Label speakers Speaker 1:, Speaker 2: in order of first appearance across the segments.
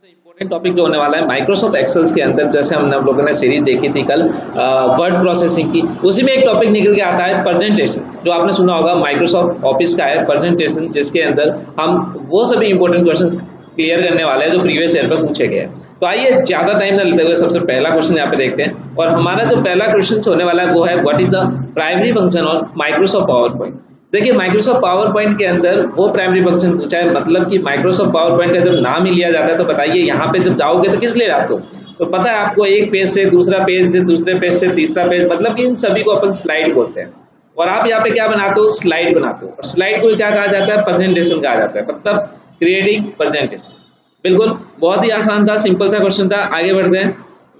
Speaker 1: Important topic जो होने वाला है माइक्रोसॉफ्ट एक्सेल के अंदर, जैसे हम लोगों ने सीरीज देखी थी कल वर्ड प्रोसेसिंग की, उसी में एक टॉपिक निकल के आता है प्रेजेंटेशन। जो आपने सुना होगा माइक्रोसॉफ्ट ऑफिस का है प्रेजेंटेशन, जिसके अंदर हम वो सभी इंपॉर्टेंट क्वेश्चन क्लियर करने वाले हैं जो प्रीवियस ईयर पर पूछे गए हैं। तो आइए ज़्यादा टाइम न लेते हुए सबसे पहला क्वेश्चन यहाँ पे देखते हैं। और हमारा जो पहला क्वेश्चन होने वाला है वो है what is the primary function of Microsoft power point. देखिए माइक्रोसॉफ्ट पावर पॉइंट के अंदर वो प्राइमरी फंक्शन पूछा है, मतलब कि माइक्रोसॉफ्ट पावर पॉइंट का जब नाम ही लिया जाता है तो बताइए यहाँ पे जब जाओगे तो किस लिए जाते हो। तो पता है आपको, एक पेज से दूसरा पेज से दूसरे पेज से तीसरा पेज, मतलब कि इन सभी को अपन स्लाइड बोलते हैं। और आप यहाँ पे क्या बनाते हो, स्लाइड बनाते हो। और स्लाइड को क्या कहा जाता है, प्रेजेंटेशन कहा जाता है, मतलब क्रिएटिंग प्रेजेंटेशन। बिल्कुल बहुत ही आसान था, सिंपल सा क्वेश्चन था। आगे बढ़ते हैं।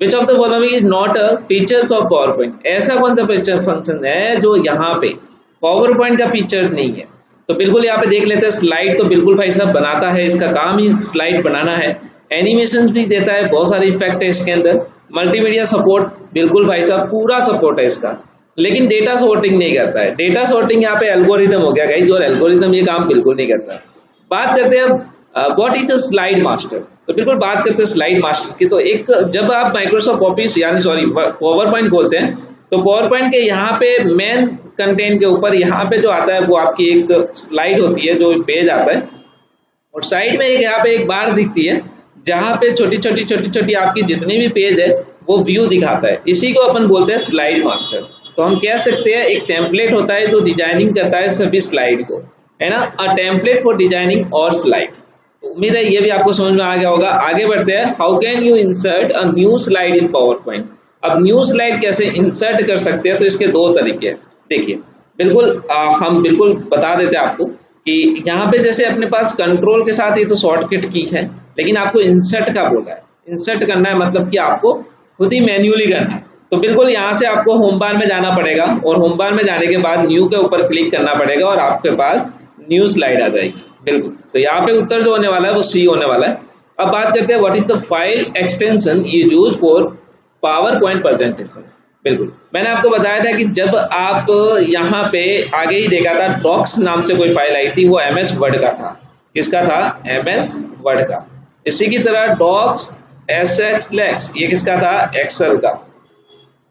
Speaker 1: Which of the following is not a features of power point. ऐसा कौन सा फीचर फंक्शन है जो यहाँ पे पावर पॉइंट का फीचर नहीं है। तो बिल्कुल यहाँ पे देख लेते हैं। स्लाइड तो बिल्कुल भाई साहब बनाता है, इसका काम ही स्लाइड बनाना है। एनिमेशन भी देता है, बहुत सारे इफेक्ट है इसके अंदर। मल्टीमीडिया सपोर्ट बिल्कुल भाई साहब पूरा सपोर्ट है इसका, लेकिन डेटा सॉर्टिंग नहीं करता है। डेटा सॉर्टिंग यहाँ पे एल्गोरिथम हो गया गाइस, और एल्गोरिथम ये काम बिल्कुल नहीं करता। बात करते हैं what is a slide master. तो बिल्कुल बात करते हैं स्लाइड मास्टर की। तो एक जब आप माइक्रोसॉफ्ट ऑफिस यानी सॉरी पावर पॉइंट खोलते हैं तो पावर पॉइंट के यहाँ पे मेन कंटेंट के ऊपर यहाँ पे जो आता है वो आपकी एक स्लाइड होती है, जो पेज आता है। और साइड में एक यहाँ पे एक बार दिखती है जहाँ पे छोटी छोटी आपकी जितनी भी पेज है वो व्यू दिखाता है। इसी को अपन बोलते हैं स्लाइड मास्टर। तो हम कह सकते हैं एक टेम्पलेट होता है जो डिजाइनिंग करता है सभी स्लाइड को, है ना, अ टेम्पलेट फॉर डिजाइनिंग और स्लाइड। उम्मीद है ये भी आपको समझ में आ गया होगा। आगे बढ़ते हैं। How can you insert a new slide in power point. अब न्यू स्लाइड कैसे इंसर्ट कर सकते हैं, तो इसके दो तरीके हैं। देखिए बिल्कुल हम बिल्कुल बता देते हैं आपको कि यहाँ पे जैसे अपने पास कंट्रोल के साथ ये तो शॉर्टकट की है, लेकिन आपको इंसर्ट का बोला है। इंसर्ट करना है मतलब कि आपको खुद ही मैन्युअली करना है। तो बिल्कुल यहाँ से आपको होम बार में जाना पड़ेगा, और होम बार में जाने के बाद न्यू के ऊपर क्लिक करना पड़ेगा और आपके पास न्यू स्लाइड आ जाएगी। बिल्कुल, तो यहाँ पे उत्तर जो होने वाला है वो सी होने वाला है। अब बात करते हैं what is the file extension is used for power point presentation. बिल्कुल मैंने आपको बताया था कि जब आप यहाँ पे आगे ही देखा था डॉक्स नाम से कोई फाइल आई थी, वो MS वर्ड का था। किसका था, MS वर्ड का। इसी की तरह डॉक्स SHLex ये किसका था, एक्सेल का,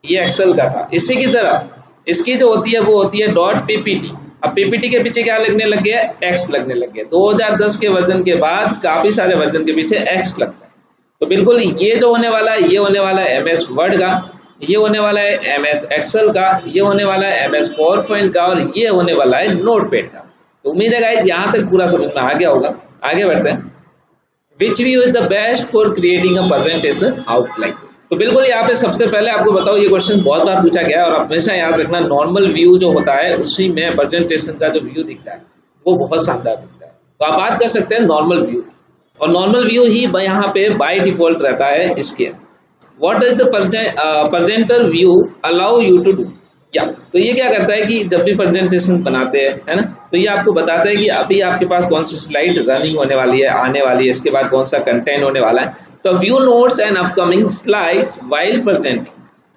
Speaker 1: ये एक्सेल का था। इसी की तरह इसकी जो होती है वो होती है .ppt। अब पीपीटी के पीछे क्या लगने लग गया, एक्स लगने लग गया। 2010 के वर्जन के बाद काफी सारे वर्जन के पीछे एक्स लगता है। तो बिल्कुल ये जो होने वाला है, ये होने वाला है MS वर्ड का, ये होने वाला है MS एक्सेल का, ये होने वाला है MS पावर पॉइंट का, और ये होने वाला है नोटपैड का। तो उम्मीद है गाइस यहाँ तक पूरा समझ में आ गया होगा। आगे बढ़ते हैं। Which view is the best for creating a presentation outline. तो बिल्कुल यहाँ पे सबसे पहले आपको बताओ, ये क्वेश्चन बहुत बार पूछा गया है और हमेशा याद रखना, नॉर्मल व्यू जो होता है उसी में प्रेजेंटेशन का जो व्यू दिखता है वो बहुत शानदार दिखता है। तो आप बात कर सकते हैं नॉर्मल व्यू, और नॉर्मल व्यू ही यहाँ पे बाय डिफॉल्ट रहता है इसके। What does the presenter view allow you to do. या तो ये क्या करता है कि जब भी प्रेजेंटेशन बनाते हैं, है ना, तो ये आपको बताता है कि अभी आपके पास कौन सी स्लाइड रनिंग होने वाली है, आने वाली है, इसके बाद कौन सा कंटेंट होने वाला है। तो view notes and upcoming slides while presenting.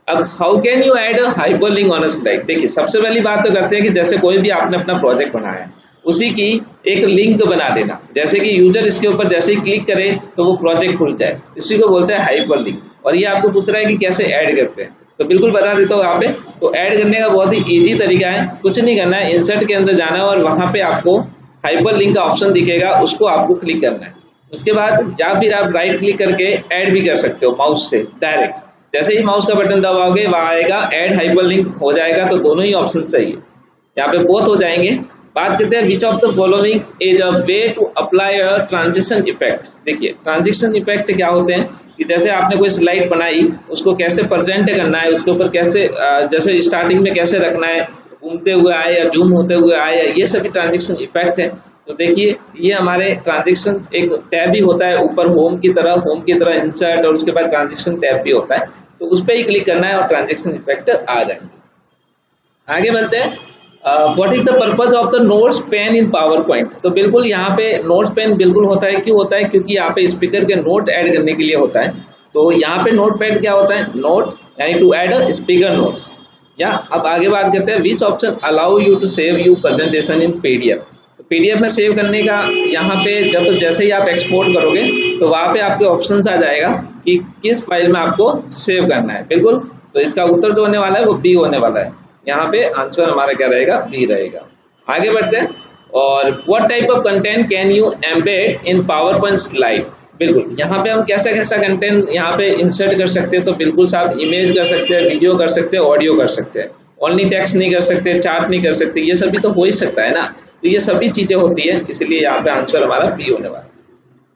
Speaker 1: अब how can you add a hyperlink on a slide. देखिए सबसे पहली बात तो करते हैं कि जैसे कोई भी आपने अपना प्रोजेक्ट बनाया है उसी की एक लिंक बना देना, जैसे कि यूजर इसके ऊपर जैसे ही क्लिक करे तो वो प्रोजेक्ट खुल जाए। इसी को बोलते हैं हाइपरलिंक। और ये आपको पूछ रहा है कि कैसे ऐड करते हैं, तो बिल्कुल बता देता हूँ यहाँ पे। तो ऐड करने का बहुत ही इजी तरीका है, कुछ नहीं करना है, इंसर्ट के अंदर जाना है और वहां पे आपको हाइपरलिंक का ऑप्शन दिखेगा, उसको आपको क्लिक करना है। उसके बाद या फिर आप राइट क्लिक करके ऐड भी कर सकते हो माउस से डायरेक्ट। जैसे ही माउस का बटन दबाओगे वहां आएगा ऐड हाइपरलिंक हो जाएगा। तो दोनों ही ऑप्शन सही है, यहाँ पे बोथ हो जाएंगे। बात करते हैं which of the following is a way to apply a transition effect. देखिए ट्रांजिशन इफेक्ट क्या होते हैं कि जैसे आपने कोई स्लाइड बनाई, उसको कैसे प्रेजेंट करना है, उसके ऊपर कैसे जैसे स्टार्टिंग में कैसे रखना है, घूमते हुए आए या जूम होते हुए आए, ये सभी ट्रांजिशन इफेक्ट है। तो देखिए ये हमारे ट्रांजिशन एक टैब भी होता है ऊपर होम की तरह इंसर्ट, और उसके बाद ट्रांजिशन टैब भी होता है। तो उस पर ही क्लिक करना है और ट्रांजिशन इफेक्ट आ जाएंगे। आगे बढ़ते हैं। What is the purpose of the notes pain in power point. तो बिल्कुल यहाँ पे नोट्स पेन बिल्कुल होता है। क्यों होता है, क्योंकि यहाँ पे स्पीकर के नोट ऐड करने के लिए होता है। तो यहाँ पे नोट पैड क्या होता है, नोट यानी to add a speaker notes. या अब आगे बात करते हैं which option allow you to save you presentation in PDF। तो पीडीएफ में सेव करने का यहाँ पे जब जैसे ही आप एक्सपोर्ट करोगे तो वहाँ पे आपके ऑप्शंस आ जाएगा कि किस फाइल में आपको सेव करना है। बिल्कुल, तो इसका उत्तर जो होने वाला है वो बी होने वाला है। यहाँ पे आंसर हमारा क्या रहेगा, बी रहेगा। आगे बढ़ते हैं। और what type of content can you embed in power point slide. बिल्कुल, यहाँ पे हम कैसा कैसा कंटेंट यहाँ पे इंसर्ट कर सकते हैं, तो बिल्कुल साहब इमेज कर सकते हैं, वीडियो कर सकते हैं, ऑडियो कर सकते हैं। ओनली टेक्स्ट नहीं कर सकते, चार्ट नहीं कर सकते, ये सभी तो हो ही सकता है ना। तो ये सभी चीजें होती है, इसलिए यहाँ पे आंसर हमारा बी होने वाला है।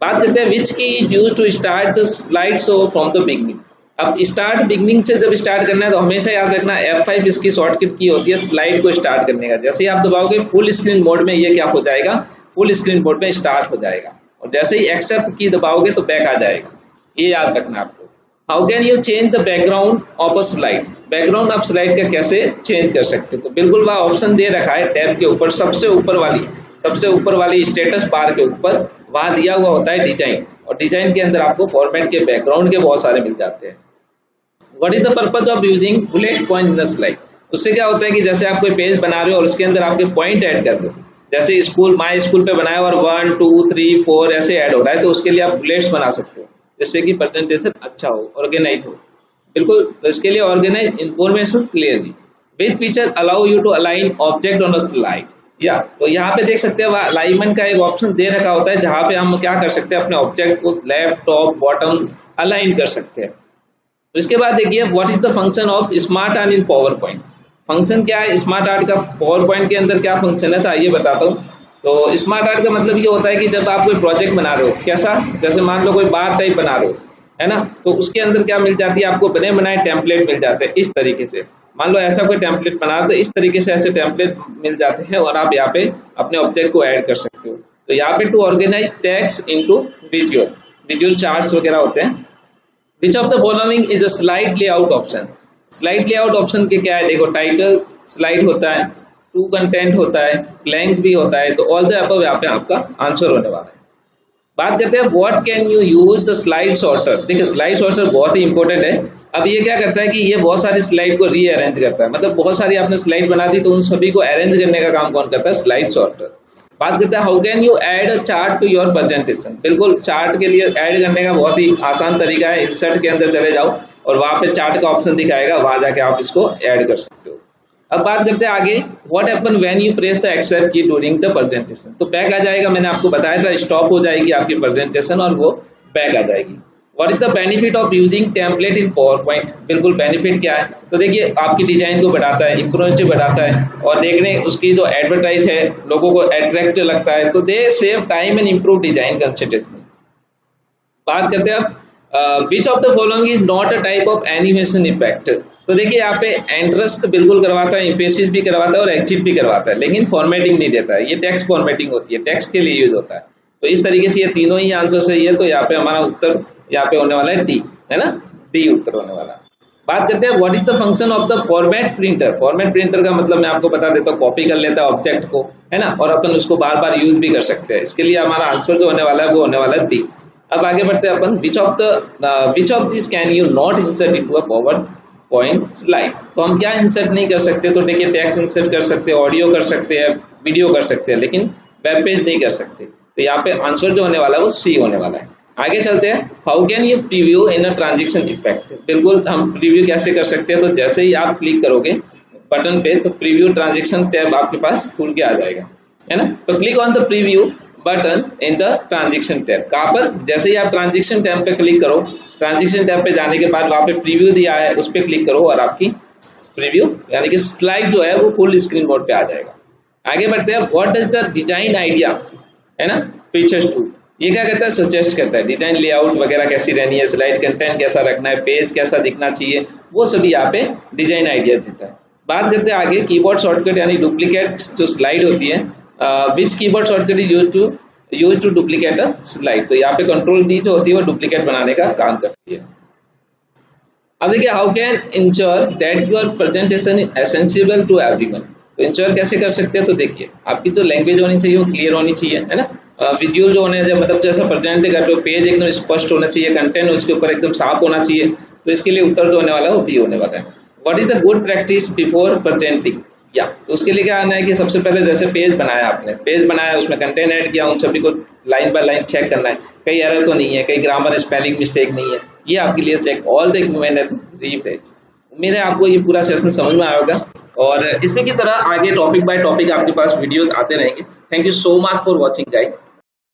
Speaker 1: बात करते हैं which key is used to start the slide show from the beginning. अब स्टार्ट बिगनिंग से जब स्टार्ट करना है तो हमेशा याद रखना F5 इसकी शॉर्टकट की होती है स्लाइड को स्टार्ट करने का। जैसे ही आप दबाओगे फुल स्क्रीन मोड में ये क्या हो जाएगा, फुल स्क्रीन मोड में स्टार्ट हो जाएगा। और जैसे ही एक्सेप्ट की दबाओगे तो बैक आ जाएगा, ये याद रखना आपको। How can you change the background of a slide. Background of slide का कैसे चेंज कर सकते हो, तो बिल्कुल वह ऑप्शन दे रखा है टैब के ऊपर सबसे ऊपर वाली स्टेटस बार के ऊपर वहां दिया हुआ होता है डिजाइन, और डिजाइन के अंदर आपको फॉर्मेट के बैकग्राउंड के बहुत सारे मिल जाते हैं। What is the purpose of using bullet point in the slide. उससे क्या होता है कि जैसे आप कोई पेज बना रहे हो और उसके अंदर आपके पॉइंट ऐड कर दो, जैसे स्कूल माई स्कूल पे बनाया और 1 2 3 4 ऐसे ऐड हो रहा है, तो उसके लिए आप बुलेट्स बना सकते हो जिससे कि प्रेजेंटेशन अच्छा हो, ऑर्गेनाइज हो। बिल्कुल, तो इसके लिए organise information clearly. Which feature allow you to align object on a slide. या तो यहाँ पे देख सकते हैं अलाइनमेंट का एक ऑप्शन दे रखा होता है जहाँ पे हम क्या कर सकते हैं, अपने ऑब्जेक्ट को लेफ्ट टॉप बॉटम अलाइन कर सकते हैं। तो इसके बाद देखिए what is the function of smart art in power point. Function क्या है स्मार्ट आर्ट का, पावर पॉइंट के अंदर क्या फंक्शन है, तो आइए बताता हूँ। तो स्मार्ट आर्ट का मतलब ये होता है कि जब आप कोई प्रोजेक्ट बना रहे हो, कैसा, जैसे मान लो कोई बार टाइप बना रहे हो, है ना, तो उसके अंदर क्या मिल जाती है आपको, बने बनाए टेम्पलेट मिल जाते हैं। इस तरीके से मान लो ऐसा कोई टेम्पलेट बना रहे हो तो इस तरीके से ऐसे टेम्पलेट मिल जाते हैं और आप यहाँ पे अपने ऑब्जेक्ट को ऐड कर सकते हो। तो यहाँ पे to organise text into visual charts वगैरह होते हैं। Which of the following is a slide layout option. Slide layout option के क्या है, देखो टाइटल स्लाइड होता है, टू कंटेंट होता है, ब्लैंक भी होता है, तो ऑल द अबव यहाँ पे आपका आंसर होने वाला है। बात करते हैं what can you use the slide sorter. देखिए स्लाइड सॉर्टर बहुत ही इंपॉर्टेंट है। अब ये क्या करता है कि ये बहुत सारी स्लाइड को रीअरेंज करता है, मतलब बहुत सारी आपने स्लाइड बना दी तो उन सभी को अरेंज करने का काम कौन करता है, स्लाइड सॉर्टर। बात करते हैं how can you add a chart to your presentation. बिल्कुल, चार्ट के लिए ऐड करने का बहुत ही आसान तरीका है, इंसर्ट के अंदर चले जाओ और वहां पे चार्ट का ऑप्शन दिखाएगा, वहां जाके आप इसको ऐड कर सकते हो। अब बात करते हैं आगे what happen when you press the accept key during the presentation. तो बैक आ जाएगा, मैंने आपको बताया था, स्टॉप हो जाएगी आपकी प्रेजेंटेशन और वो बैक आ जाएगी। What is the benefit of using template in power point. बिल्कुल, बेनिफिट क्या है, तो देखिए आपकी डिजाइन को बढ़ाता है, इंप्रूव बढ़ाता है, और देखने उसकी जो एडवर्टाइज है लोगों को अट्रैक्ट लगता है, तो they save time and improve design consistency. बात करते हैं अब which of the following is not a type of animation effect. तो देखिए यहाँ पे एंट्रेंस बिल्कुल करवाता है, इम्पेसिस भी करवाता है और एग्जिट भी करवाता है, लेकिन फॉर्मेटिंग नहीं देता है। ये टेक्स्ट फॉर्मेटिंग होती है, टेक्स्ट के लिए यूज होता है। तो इस तरीके से ये तीनों ही आंसर सही है, तो यहाँ पे हमारा उत्तर यहाँ पे होने वाला है डी, है ना, डी उत्तर होने वाला। बात करते हैं what is the function of the format printer. Format printer का मतलब मैं आपको बता देता हूँ, कॉपी कर लेता है ऑब्जेक्ट को, है ना, और अपन उसको बार बार यूज भी कर सकते हैं। इसके लिए हमारा आंसर जो होने वाला है वो होने वाला है डी। अब आगे बढ़ते हैं अपन, which of this can you not insert into a PowerPoint slide. तो हम क्या इंसर्ट नहीं कर सकते, तो देखिए टेक्स्ट इंसर्ट कर सकते हैं, ऑडियो कर सकते हैं, वीडियो कर सकते हैं, लेकिन वेब पेज नहीं कर सकते। तो यहाँ पे आंसर जो होने वाला है वो सी होने वाला है। आगे चलते हैं, how can you preview in a transition effect. बिल्कुल, हम प्रीव्यू कैसे कर सकते हैं, तो जैसे ही आप क्लिक करोगे बटन पे तो प्रीव्यू ट्रांजिशन टैब आपके पास खुल के आ जाएगा, है ना। तो click on the preview button in the transition tab. कहाँ पर, जैसे ही आप ट्रांजिशन टैब पे क्लिक करो, ट्रांजिशन टैब पे जाने के बाद वहाँ पे प्रीव्यू दिया है उस पर क्लिक करो और आपकी प्रीव्यू यानी कि स्लाइड जो है वो फुल स्क्रीन मोड पे आ जाएगा। आगे बढ़ते हैं, what is the design idea, है ना, फीचर्स टू। ये क्या करता है, सजेस्ट करता है डिजाइन लेआउट वगैरह कैसी रहनी है, स्लाइड कंटेंट कैसा रखना है, पेज कैसा दिखना चाहिए, वो सभी यहाँ पे डिजाइन आइडिया देता है। बात करते हैं आगे कीबोर्ड शॉर्टकट यानी डुप्लीकेट जो स्लाइड होती है, which keyboard shortcut is use to duplicate a slide. तो यहाँ पे कंट्रोल डी जो होती है वो डुप्लीकेट बनाने का काम करती है। अब देखिए, how can ensure that your presentation is essential to everyone. तो इंश्योर कैसे कर सकते हैं, तो देखिए आपकी जो लैंग्वेज होनी चाहिए वो क्लियर होनी चाहिए, है ना, विजुअल जो होने मतलब जैसा प्रेजेंट कर रहे हो पेज एकदम स्पष्ट होना चाहिए, कंटेंट उसके ऊपर एकदम साफ होना चाहिए। तो इसके लिए उत्तर जो होने वाला है वो बी होने वाला है। What is the good practice before presenting. या तो उसके लिए क्या करना है कि सबसे पहले जैसे पेज बनाया आपने, पेज बनाया, उसमें कंटेंट ऐड किया, उन सभी को लाइन बाय लाइन चेक करना है, कहीं एरर तो नहीं है, कहीं ग्रामर स्पेलिंग मिस्टेक नहीं है, ये आपके लिए check all the equipment and रीपेज। उम्मीद है आपको ये पूरा सेशन समझ में आया होगा और इसी की तरह आगे टॉपिक बाय टॉपिक आपके पास वीडियो आते रहेंगे। Thank you so much for watching guys.